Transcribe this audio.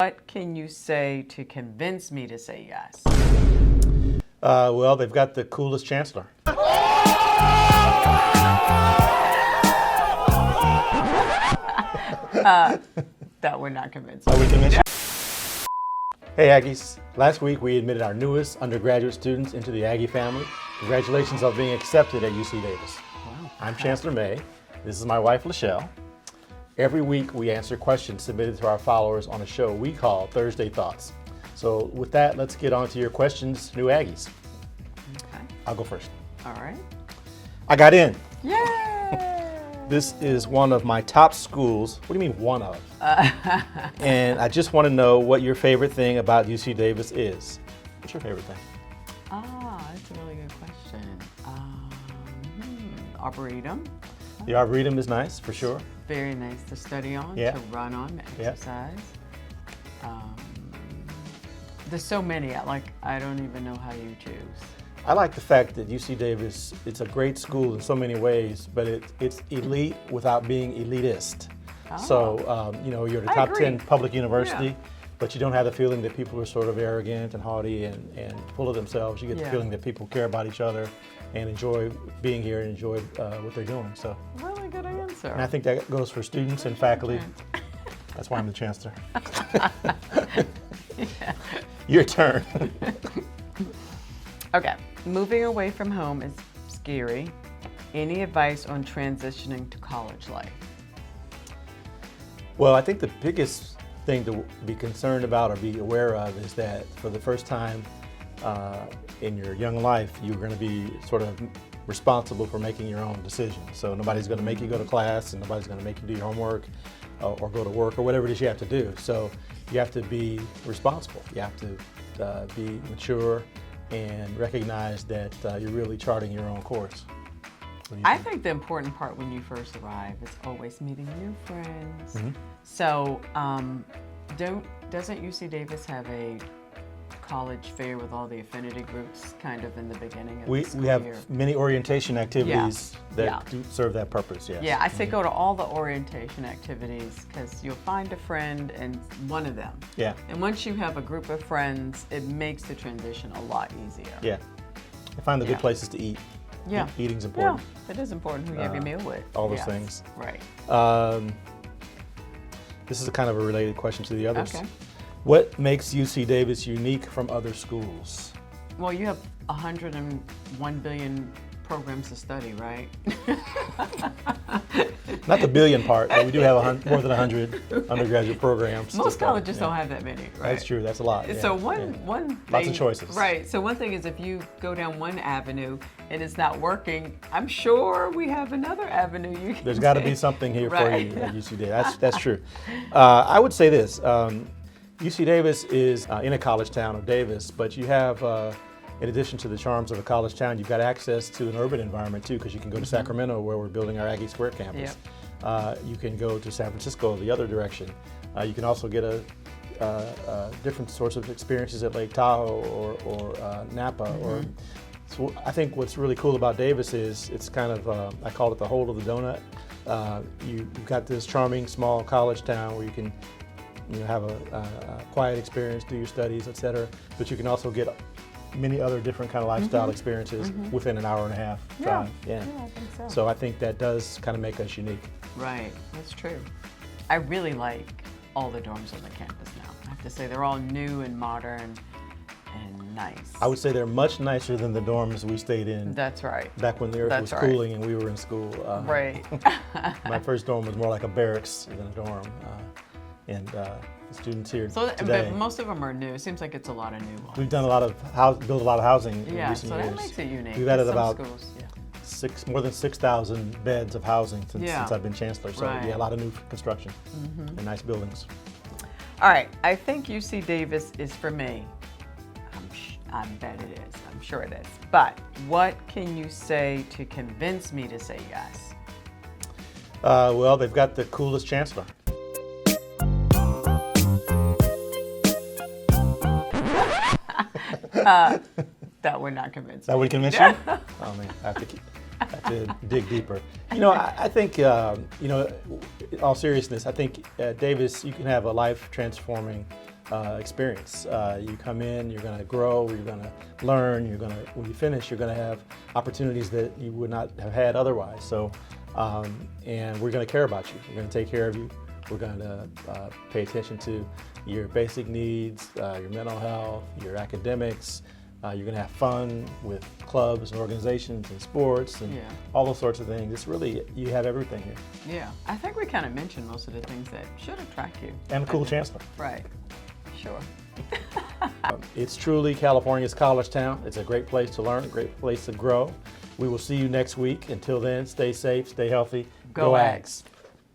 What can you say to convince me to say yes? Well, they've got the coolest chancellor. That would not convince me. Are we convinced? Hey Aggies, last week we admitted our newest undergraduate students into the Aggie family. Congratulations on being accepted at UC Davis. Wow. I'm Chancellor May. This is my wife LeShelle. Every week we answer questions submitted to our followers on a show we call Thursday Thoughts. So with that, let's get on to your questions, new Aggies. Okay. I'll go first. All right. I got in. Yay! This is one of my top schools. What do you mean one of? And I just want to know what your favorite thing about UC Davis is. What's your favorite thing? That's a really good question. Arboretum. The Arboretum is nice, for sure. Very nice to study on, Yeah. to run on, to Yeah. exercise. There's so many, I don't even know how you choose. I like the fact that UC Davis, it's a great school in so many ways, but it's elite without being elitist. Oh. So, you're the I top agree. 10 public university, Yeah. but you don't have the feeling that people are sort of arrogant and haughty and full of themselves. You get the Yeah. feeling that people care about each other and enjoy being here and enjoy what they're doing. So, Really good answer. and I think that goes for students and faculty. That's why I'm the chancellor. Yeah. Your turn. Okay, moving away from home is scary. Any advice on transitioning to college life? Well, I think the biggest thing to be concerned about or be aware of is that for the first time in your young life, you're going to be sort of responsible for making your own decisions. So nobody's going to make you go to class, and nobody's going to make you do your homework or go to work or whatever it is you have to do. So you have to be responsible. You have to be mature and recognize that you're really charting your own course. I think the important part when you first arrive is always meeting new friends. Mm-hmm. So, doesn't UC Davis have a college fair with all the affinity groups kind of in the beginning of the We school have year? many orientation activities that Yeah. do serve that purpose, yes. Yeah, I say go to all the orientation activities because you'll find a friend in one of them. Yeah, And once you have a group of friends, it makes the transition a lot easier. yeah. And find the Yeah. good places to eat. Yeah. Eating's important. Yeah, it is important who you have your meal with. all those Yes, things. Right. This is a kind of a related question to the others. Okay. What makes UC Davis unique from other schools? Well, you have 101 billion programs to study, right? Not the billion part, but we do have more than 100 undergraduate programs. to Most study. colleges Yeah. don't have that many, right? That's true. That's a lot. So yeah, one yeah. thing, Lots of choices. Right. So one thing is if you go down one avenue and it's not working, I'm sure we have another avenue you can There's got to be take. something here Right. for you at UC Davis. That's true. I would say this. UC Davis is in a college town of Davis, but you have, in addition to the charms of a college town, you've got access to an urban environment too, because you can go to Sacramento where we're building our Aggie Square campus. You can go to San Francisco the other direction. You can also get different sorts of experiences at Lake Tahoe or Napa. So I think what's really cool about Davis is it's kind of, I call it the hole of the donut. You've got this charming small college town where you can have a quiet experience, do your studies, etc. But you can also get many other different kind of lifestyle experiences within an hour and a half drive. Yeah, I think so. So I think that does kind of make us unique. Right, that's true. I really like all the dorms on the campus now. I have to say they're all new and modern and nice. I would say they're much nicer than the dorms we stayed in That's right. back when the earth was That's right. cooling and we were in school. Right. My first dorm was more like a barracks than a dorm. And the students here So, today, but most of them are new. It seems like it's a lot of new ones. we've done built a lot of housing in Yeah, recent so years. that makes it unique. We've added Some about schools, more than 6,000 beds of housing since I've been chancellor. So Right. yeah, a lot of new construction and nice buildings. All right, I think UC Davis is for me. I bet it is. I'm sure it is. But what can you say to convince me to say yes? Well, they've got the coolest chancellor. That would not convince me. That would convince you? Oh man, have to dig deeper. You know, I think, you know, in all seriousness, I think at Davis you can have a life transforming experience. You come in, you're going to grow, you're going to learn, when you finish, you're going to have opportunities that you would not have had otherwise. So, and we're going to care about you. We're going to take care of you. We're going to pay attention to your basic needs, your mental health, your academics. You're going to have fun with clubs and organizations and sports and all those sorts of things. It's really, you have everything here. Yeah, I think we kind of mentioned most of the things that should attract you. And a cool chancellor. Right, sure. It's truly California's college town. It's a great place to learn, a great place to grow. We will see you next week. Until then, stay safe, stay healthy. Go Ags.